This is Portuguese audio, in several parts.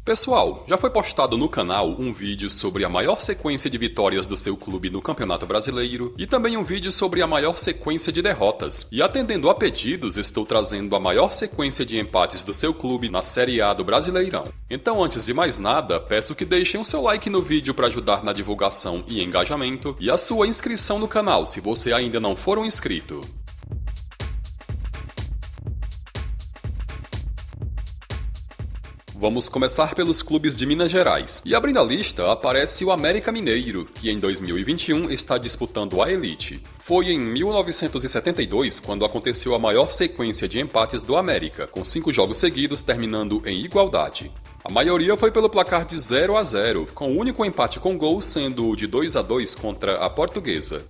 Pessoal, já foi postado no canal um vídeo sobre a maior sequência de vitórias do seu clube no Campeonato Brasileiro e também um vídeo sobre a maior sequência de derrotas. E atendendo a pedidos, estou trazendo a maior sequência de empates do seu clube na Série A do Brasileirão. Então, antes de mais nada, peço que deixem o seu like no vídeo para ajudar na divulgação e engajamento e a sua inscrição no canal se você ainda não for um inscrito. Vamos começar pelos clubes de Minas Gerais. E abrindo a lista, aparece o América Mineiro, que em 2021 está disputando a Elite. Foi em 1972 quando aconteceu a maior sequência de empates do América, com 5 jogos seguidos terminando em igualdade. A maioria foi pelo placar de 0-0, com o único empate com gol sendo o de 2-2 contra a Portuguesa.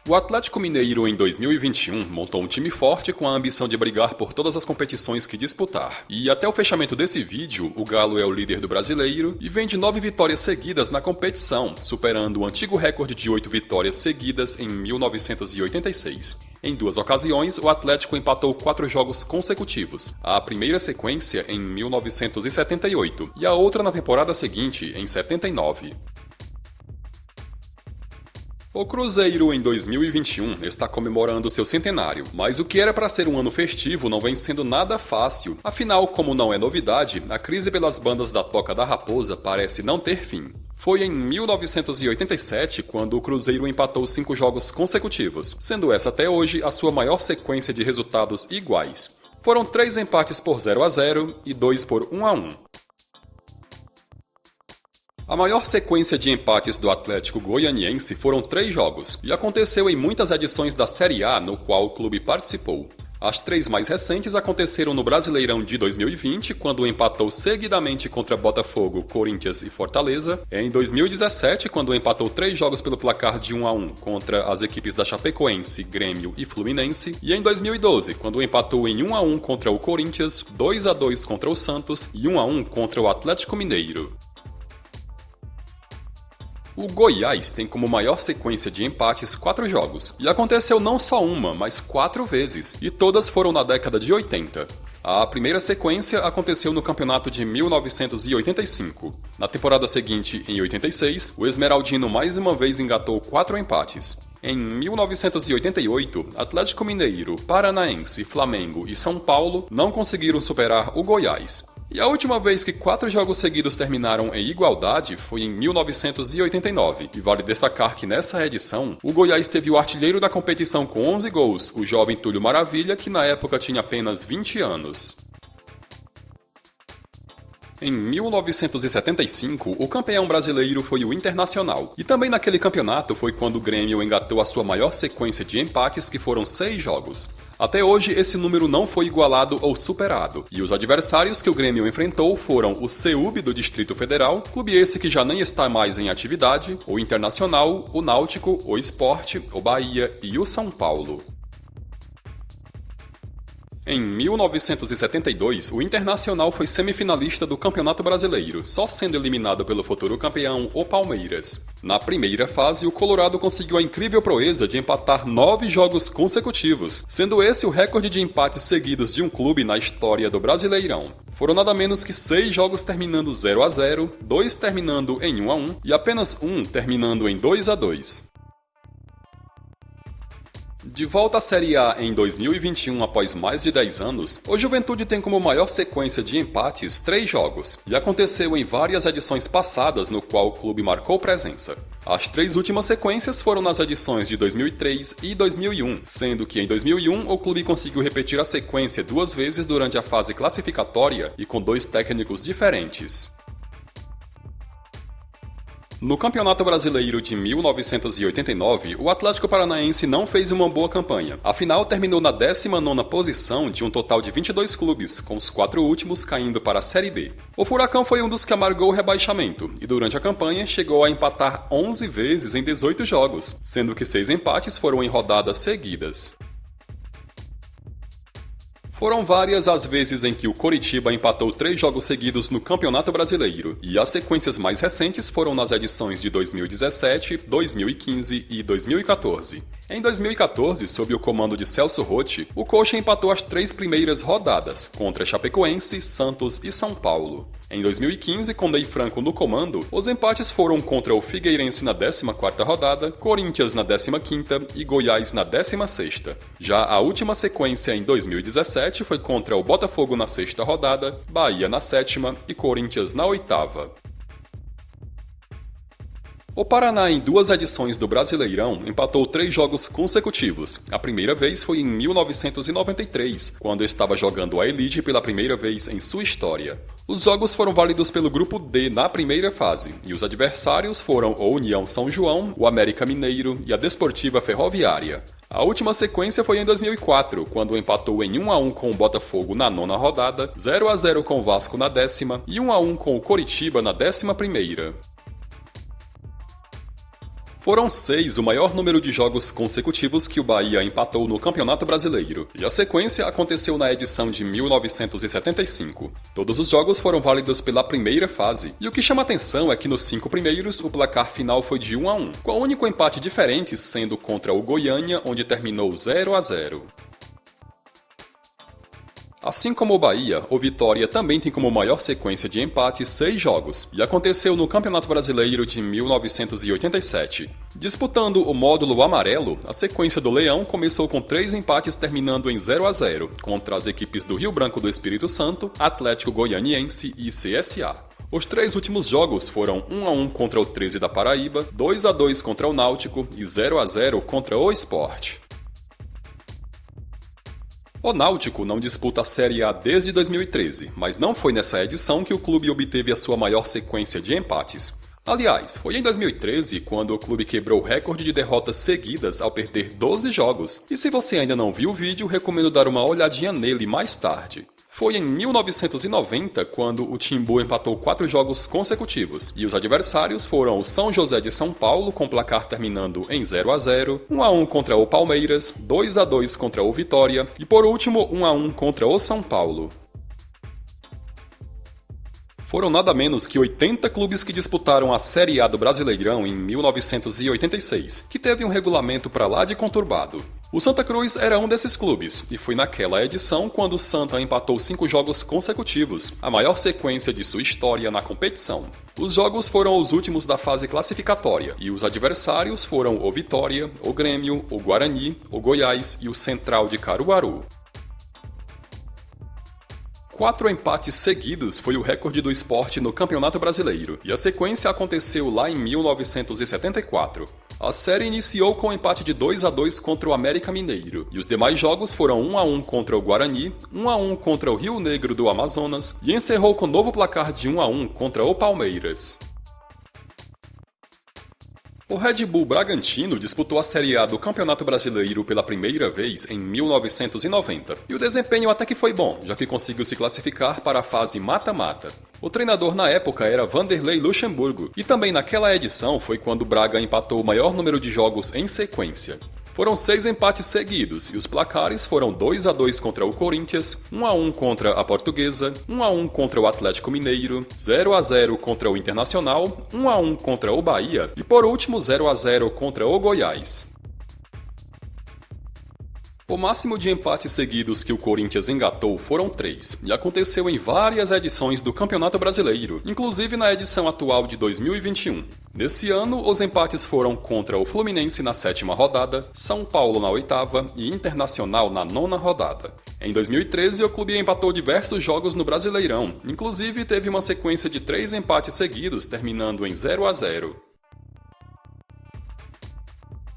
O Atlético Mineiro em 2021 montou um time forte com a ambição de brigar por todas as competições que disputar. E até o fechamento desse vídeo, o Galo é o líder do Brasileiro e vem de 9 vitórias seguidas na competição, superando o antigo recorde de 8 vitórias seguidas em 1986. Em 2 ocasiões, o Atlético empatou 4 jogos consecutivos, a primeira sequência em 1978 e a outra na temporada seguinte, em 79. O Cruzeiro em 2021 está comemorando seu centenário, mas o que era para ser um ano festivo não vem sendo nada fácil. Afinal, como não é novidade, a crise pelas bandas da Toca da Raposa parece não ter fim. Foi em 1987 quando o Cruzeiro empatou 5 jogos consecutivos, sendo essa até hoje a sua maior sequência de resultados iguais. Foram 3 empates por 0-0 e 2 por 1-1. A maior sequência de empates do Atlético Goianiense foram 3 jogos, e aconteceu em muitas edições da Série A no qual o clube participou. As 3 mais recentes aconteceram no Brasileirão de 2020, quando empatou seguidamente contra Botafogo, Corinthians e Fortaleza, em 2017, quando empatou 3 jogos pelo placar de 1-1 contra as equipes da Chapecoense, Grêmio e Fluminense, e em 2012, quando empatou em 1-1 contra o Corinthians, 2-2 contra o Santos e 1-1 contra o Atlético Mineiro. O Goiás tem como maior sequência de empates 4 jogos, e aconteceu não só uma, mas 4 vezes, e todas foram na década de 80. A primeira sequência aconteceu no campeonato de 1985. Na temporada seguinte, em 86, o Esmeraldino mais uma vez engatou 4 empates. Em 1988, Atlético Mineiro, Paranaense, Flamengo e São Paulo não conseguiram superar o Goiás. E a última vez que 4 jogos seguidos terminaram em igualdade foi em 1989, e vale destacar que nessa edição, o Goiás teve o artilheiro da competição com 11 gols, o jovem Túlio Maravilha, que na época tinha apenas 20 anos. Em 1975, o campeão brasileiro foi o Internacional, e também naquele campeonato foi quando o Grêmio engatou a sua maior sequência de empates, que foram 6 jogos. Até hoje, esse número não foi igualado ou superado, e os adversários que o Grêmio enfrentou foram o CEUB do Distrito Federal, clube esse que já nem está mais em atividade, o Internacional, o Náutico, o Sport, o Bahia e o São Paulo. Em 1972, o Internacional foi semifinalista do Campeonato Brasileiro, só sendo eliminado pelo futuro campeão, o Palmeiras. Na primeira fase, o Colorado conseguiu a incrível proeza de empatar 9 jogos consecutivos, sendo esse o recorde de empates seguidos de um clube na história do Brasileirão. Foram nada menos que 6 jogos terminando 0-0, 2 terminando em 1-1 e apenas 1 terminando em 2-2. De volta à Série A em 2021 após mais de 10 anos, o Juventude tem como maior sequência de empates 3 jogos, e aconteceu em várias edições passadas no qual o clube marcou presença. As 3 últimas sequências foram nas edições de 2003 e 2001, sendo que em 2001 o clube conseguiu repetir a sequência 2 vezes durante a fase classificatória e com 2 técnicos diferentes. No Campeonato Brasileiro de 1989, o Atlético Paranaense não fez uma boa campanha. Afinal, terminou na 19ª posição de um total de 22 clubes, com os 4 últimos caindo para a Série B. O Furacão foi um dos que amargou o rebaixamento, e durante a campanha chegou a empatar 11 vezes em 18 jogos, sendo que 6 empates foram em rodadas seguidas. Foram várias as vezes em que o Coritiba empatou 3 jogos seguidos no Campeonato Brasileiro, e as sequências mais recentes foram nas edições de 2017, 2015 e 2014. Em 2014, sob o comando de Celso Rotti, o Coxa empatou as 3 primeiras rodadas, contra Chapecoense, Santos e São Paulo. Em 2015, com Ney Franco no comando, os empates foram contra o Figueirense na 14ª rodada, Corinthians na 15ª e Goiás na 16ª. Já a última sequência em 2017 foi contra o Botafogo na 6ª rodada, Bahia na 7ª e Corinthians na 8ª. O Paraná, em 2 edições do Brasileirão, empatou 3 jogos consecutivos. A primeira vez foi em 1993, quando estava jogando a Elite pela primeira vez em sua história. Os jogos foram válidos pelo Grupo D na primeira fase, e os adversários foram o União São João, o América Mineiro e a Desportiva Ferroviária. A última sequência foi em 2004, quando empatou em 1-1 com o Botafogo na 9ª rodada, 0-0 com o Vasco na 10ª e 1-1 com o Coritiba na 11ª. Foram 6 o maior número de jogos consecutivos que o Bahia empatou no Campeonato Brasileiro, e a sequência aconteceu na edição de 1975. Todos os jogos foram válidos pela primeira fase, e o que chama atenção é que nos 5 primeiros o placar final foi de 1-1, com o único empate diferente sendo contra o Goiânia, onde terminou 0-0. Assim como o Bahia, o Vitória também tem como maior sequência de empates 6 jogos, e aconteceu no Campeonato Brasileiro de 1987. Disputando o módulo amarelo, a sequência do Leão começou com 3 empates terminando em 0-0, contra as equipes do Rio Branco do Espírito Santo, Atlético Goianiense e CSA. Os 3 últimos jogos foram 1-1 contra o 13 da Paraíba, 2-2 contra o Náutico e 0-0 contra o Sport. O Náutico não disputa a Série A desde 2013, mas não foi nessa edição que o clube obteve a sua maior sequência de empates. Aliás, foi em 2013 quando o clube quebrou o recorde de derrotas seguidas ao perder 12 jogos, e se você ainda não viu o vídeo, recomendo dar uma olhadinha nele mais tarde. Foi em 1990 quando o Timbu empatou 4 jogos consecutivos, e os adversários foram o São José de São Paulo, com placar terminando em 0-0, 1-1 contra o Palmeiras, 2-2 contra o Vitória e, por último, 1-1 contra o São Paulo. Foram nada menos que 80 clubes que disputaram a Série A do Brasileirão em 1986, que teve um regulamento pra lá de conturbado. O Santa Cruz era um desses clubes, e foi naquela edição quando o Santa empatou 5 jogos consecutivos, a maior sequência de sua história na competição. Os jogos foram os últimos da fase classificatória, e os adversários foram o Vitória, o Grêmio, o Guarani, o Goiás e o Central de Caruaru. 4 empates seguidos foi o recorde do Sport no Campeonato Brasileiro, e a sequência aconteceu lá em 1974. A série iniciou com um empate de 2-2 contra o América Mineiro, e os demais jogos foram 1-1 contra o Guarani, 1-1 contra o Rio Negro do Amazonas, e encerrou com novo placar de 1-1 contra o Palmeiras. O Red Bull Bragantino disputou a Série A do Campeonato Brasileiro pela primeira vez em 1990, e o desempenho até que foi bom, já que conseguiu se classificar para a fase mata-mata. O treinador na época era Vanderlei Luxemburgo, e também naquela edição foi quando o Braga empatou o maior número de jogos em sequência. Foram 6 empates seguidos, e os placares foram 2-2 contra o Corinthians, 1-1 contra a Portuguesa, 1-1 contra o Atlético Mineiro, 0-0 contra o Internacional, 1-1 contra o Bahia e, por último, 0-0 contra o Goiás. O máximo de empates seguidos que o Corinthians engatou foram 3, e aconteceu em várias edições do Campeonato Brasileiro, inclusive na edição atual de 2021. Nesse ano, os empates foram contra o Fluminense na 7ª rodada, São Paulo na 8ª e Internacional na 9ª rodada. Em 2013, o clube empatou diversos jogos no Brasileirão, inclusive teve uma sequência de 3 empates seguidos, terminando em 0-0.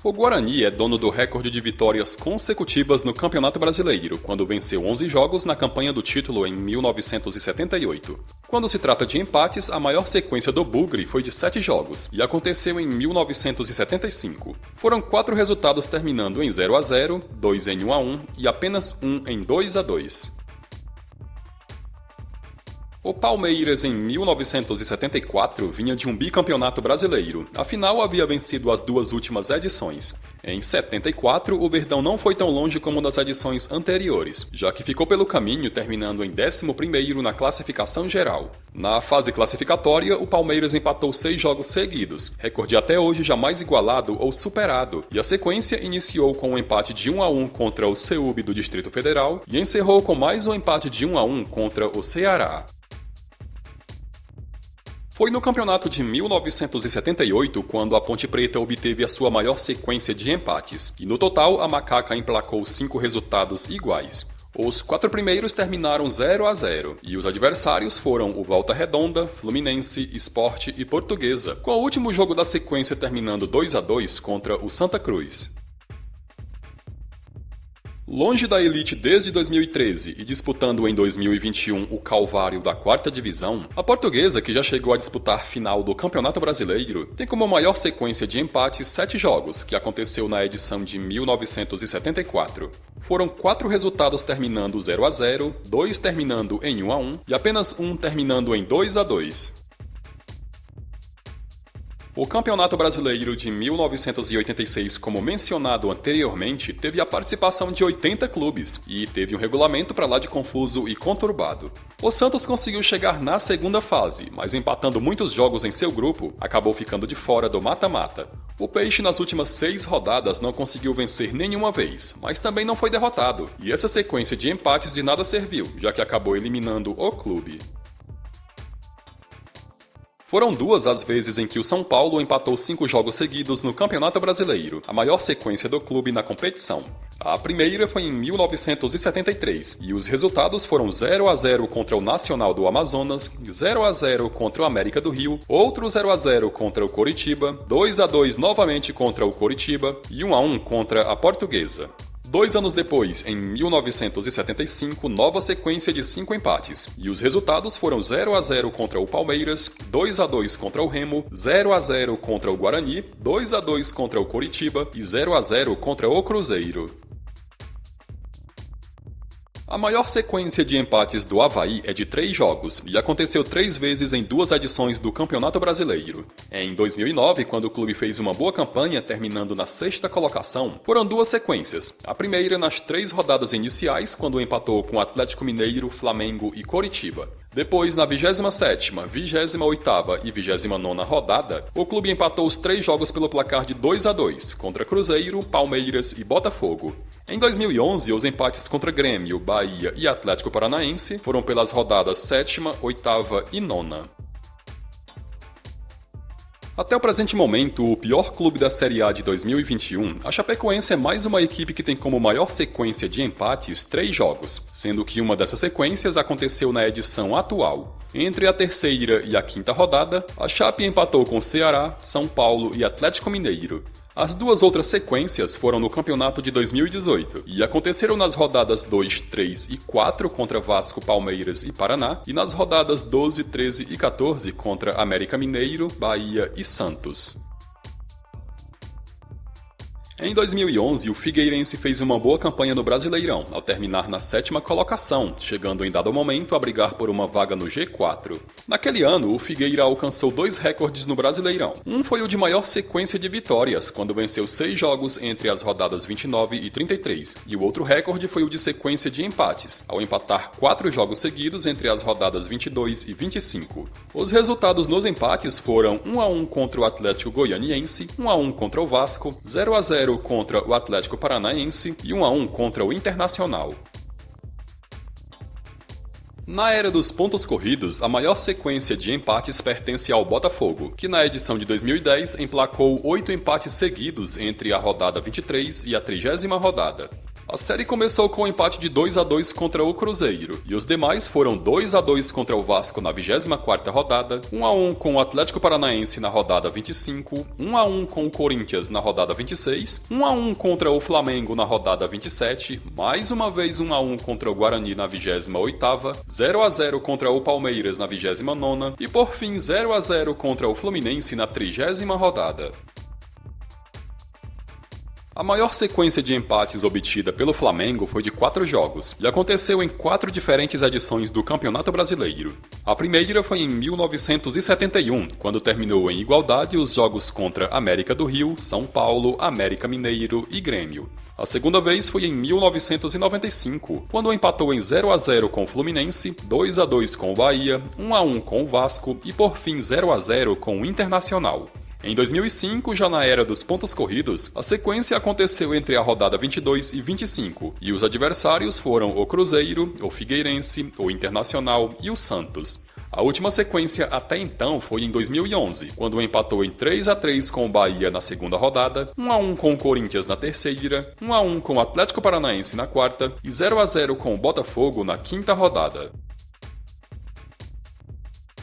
O Guarani é dono do recorde de vitórias consecutivas no Campeonato Brasileiro, quando venceu 11 jogos na campanha do título em 1978. Quando se trata de empates, a maior sequência do Bugre foi de 7 jogos, e aconteceu em 1975. Foram 4 resultados terminando em 0-0, 2 em 1-1 e apenas 1 em 2-2. O Palmeiras, em 1974, vinha de um bicampeonato brasileiro, afinal havia vencido as 2 últimas edições. Em 74, o Verdão não foi tão longe como nas edições anteriores, já que ficou pelo caminho terminando em 11º na classificação geral. Na fase classificatória, o Palmeiras empatou 6 jogos seguidos, recorde até hoje jamais igualado ou superado, e a sequência iniciou com um empate de 1-1 contra o CEUB do Distrito Federal e encerrou com mais um empate de 1-1 contra o Ceará. Foi no campeonato de 1978 quando a Ponte Preta obteve a sua maior sequência de empates, e no total a Macaca emplacou 5 resultados iguais. Os 4 primeiros terminaram 0-0, e os adversários foram o Volta Redonda, Fluminense, Sport e Portuguesa, com o último jogo da sequência terminando 2-2 contra o Santa Cruz. Longe da elite desde 2013 e disputando em 2021 o calvário da 4ª divisão, a Portuguesa, que já chegou a disputar final do Campeonato Brasileiro, tem como maior sequência de empates 7 jogos, que aconteceu na edição de 1974. Foram 4 resultados terminando 0-0, 2 terminando em 1-1 e apenas um terminando em 2-2. O Campeonato Brasileiro de 1986, como mencionado anteriormente, teve a participação de 80 clubes e teve um regulamento para lá de confuso e conturbado. O Santos conseguiu chegar na segunda fase, mas empatando muitos jogos em seu grupo, acabou ficando de fora do mata-mata. O Peixe nas últimas 6 rodadas não conseguiu vencer nenhuma vez, mas também não foi derrotado, e essa sequência de empates de nada serviu, já que acabou eliminando o clube. Foram 2 as vezes em que o São Paulo empatou 5 jogos seguidos no Campeonato Brasileiro, a maior sequência do clube na competição. A primeira foi em 1973, e os resultados foram 0-0 contra o Nacional do Amazonas, 0-0 contra o América do Rio, outro 0-0 contra o Coritiba, 2-2 novamente contra o Coritiba e 1-1 contra a Portuguesa. 2 anos depois, em 1975, nova sequência de 5 empates, e os resultados foram 0-0 contra o Palmeiras, 2-2 contra o Remo, 0-0 contra o Guarani, 2-2 contra o Coritiba e 0-0 contra o Cruzeiro. A maior sequência de empates do Avaí é de 3 jogos e aconteceu 3 vezes em 2 edições do Campeonato Brasileiro. Em 2009, quando o clube fez uma boa campanha, terminando na 6ª colocação, foram 2 sequências. A primeira nas 3 rodadas iniciais, quando empatou com Atlético Mineiro, Flamengo e Coritiba. Depois, na 27ª, 28ª e 29ª rodada, o clube empatou os 3 jogos pelo placar de 2-2, contra Cruzeiro, Palmeiras e Botafogo. Em 2011, os empates contra Grêmio, Bahia e Atlético Paranaense foram pelas rodadas 7ª, 8ª e 9ª. Até o presente momento, o pior clube da Série A de 2021, a Chapecoense é mais uma equipe que tem como maior sequência de empates 3 jogos, sendo que uma dessas sequências aconteceu na edição atual. Entre a 3ª e a 5ª rodada, a Chape empatou com Ceará, São Paulo e Atlético Mineiro. As 2 outras sequências foram no campeonato de 2018 e aconteceram nas rodadas 2, 3 e 4 contra Vasco, Palmeiras e Paraná e nas rodadas 12, 13 e 14 contra América Mineiro, Bahia e Santos. Em 2011, o Figueirense fez uma boa campanha no Brasileirão, ao terminar na 7ª colocação, chegando em dado momento a brigar por uma vaga no G4. Naquele ano, o Figueira alcançou 2 recordes no Brasileirão. Um foi o de maior sequência de vitórias, quando venceu 6 jogos entre as rodadas 29 e 33, e o outro recorde foi o de sequência de empates, ao empatar 4 jogos seguidos entre as rodadas 22 e 25. Os resultados nos empates foram 1-1 contra o Atlético Goianiense, 1-1 contra o Vasco, 0-0 contra o Atlético Paranaense e 1-1 contra o Internacional. Na era dos pontos corridos, a maior sequência de empates pertence ao Botafogo, que na edição de 2010 emplacou 8 empates seguidos entre a rodada 23 e a 30ª rodada. A série começou com um empate de 2-2 contra o Cruzeiro, e os demais foram 2-2 contra o Vasco na 24ª rodada, 1-1 com o Atlético Paranaense na rodada 25, 1-1 com o Corinthians na rodada 26, 1-1 contra o Flamengo na rodada 27, mais uma vez 1-1 contra o Guarani na 28ª, 0-0 contra o Palmeiras na 29ª e por fim 0-0 contra o Fluminense na 30ª rodada. A maior sequência de empates obtida pelo Flamengo foi de 4 jogos, e aconteceu em 4 diferentes edições do Campeonato Brasileiro. A primeira foi em 1971, quando terminou em igualdade os jogos contra América do Rio, São Paulo, América Mineiro e Grêmio. A segunda vez foi em 1995, quando empatou em 0-0 com o Fluminense, 2-2 com o Bahia, 1-1 com o Vasco e por fim 0-0 com o Internacional. Em 2005, já na era dos pontos corridos, a sequência aconteceu entre a rodada 22 e 25, e os adversários foram o Cruzeiro, o Figueirense, o Internacional e o Santos. A última sequência até então foi em 2011, quando empatou em 3-3 com o Bahia na segunda rodada, 1-1 com o Corinthians na terceira, 1-1 com o Atlético Paranaense na quarta e 0-0 com o Botafogo na quinta rodada.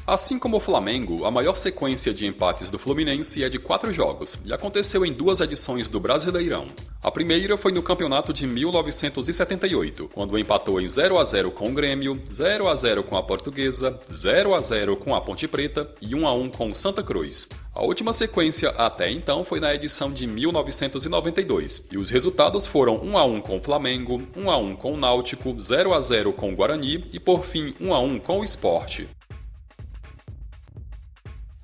Assim como o Flamengo, a maior sequência de empates do Fluminense é de 4 jogos, e aconteceu em 2 edições do Brasileirão. A primeira foi no campeonato de 1978, quando empatou em 0-0 com o Grêmio, 0-0 com a Portuguesa, 0-0 com a Ponte Preta e 1-1 com o Santa Cruz. A última sequência até então foi na edição de 1992, e os resultados foram 1-1 com o Flamengo, 1-1 com o Náutico, 0-0 com o Guarani e por fim 1-1 com o Sport.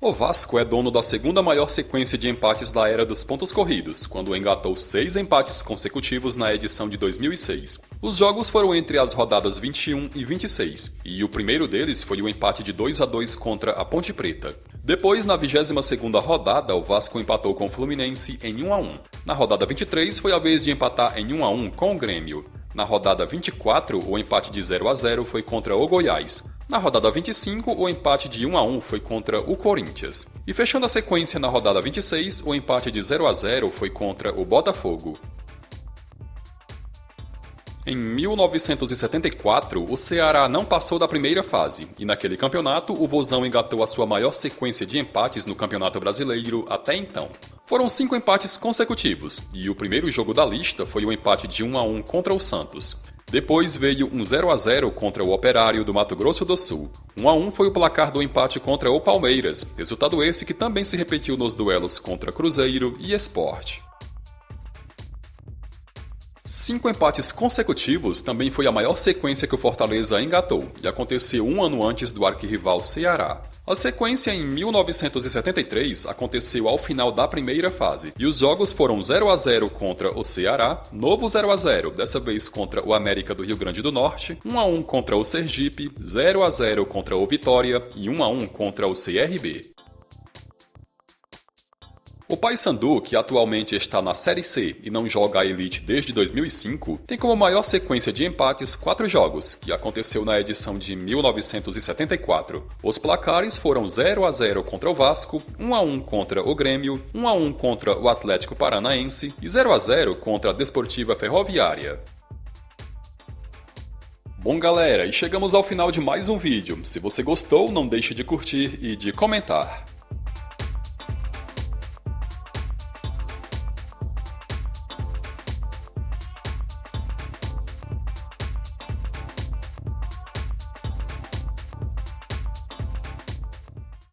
O Vasco é dono da segunda maior sequência de empates da era dos pontos corridos, quando engatou 6 empates consecutivos na edição de 2006. Os jogos foram entre as rodadas 21 e 26, e o primeiro deles foi o empate de 2-2 contra a Ponte Preta. Depois, na 22ª rodada, o Vasco empatou com o Fluminense em 1-1. Na rodada 23, foi a vez de empatar em 1-1 com o Grêmio. Na rodada 24, o empate de 0-0 foi contra o Goiás. Na rodada 25, o empate de 1-1 foi contra o Corinthians. E fechando a sequência na rodada 26, o empate de 0-0 foi contra o Botafogo. Em 1974, o Ceará não passou da primeira fase, e naquele campeonato o Vozão engatou a sua maior sequência de empates no Campeonato Brasileiro até então. Foram 5 empates consecutivos, e o primeiro jogo da lista foi o empate de 1-1 contra o Santos. Depois veio um 0-0 contra o Operário do Mato Grosso do Sul. 1-1 foi o placar do empate contra o Palmeiras, resultado esse que também se repetiu nos duelos contra Cruzeiro e Sport. 5 empates consecutivos também foi a maior sequência que o Fortaleza engatou, e aconteceu um ano antes do arquirrival Ceará. A sequência em 1973 aconteceu ao final da primeira fase, e os jogos foram 0-0 contra o Ceará, novo 0-0, dessa vez contra o América do Rio Grande do Norte, 1-1 contra o Sergipe, 0-0 contra o Vitória e 1-1 contra o CRB. O Paysandu, que atualmente está na Série C e não joga a Elite desde 2005, tem como maior sequência de empates 4 jogos, que aconteceu na edição de 1974. Os placares foram 0-0 contra o Vasco, 1-1 contra o Grêmio, 1-1 contra o Atlético Paranaense e 0-0 contra a Desportiva Ferroviária. Bom galera, e chegamos ao final de mais um vídeo. Se você gostou, não deixe de curtir e de comentar.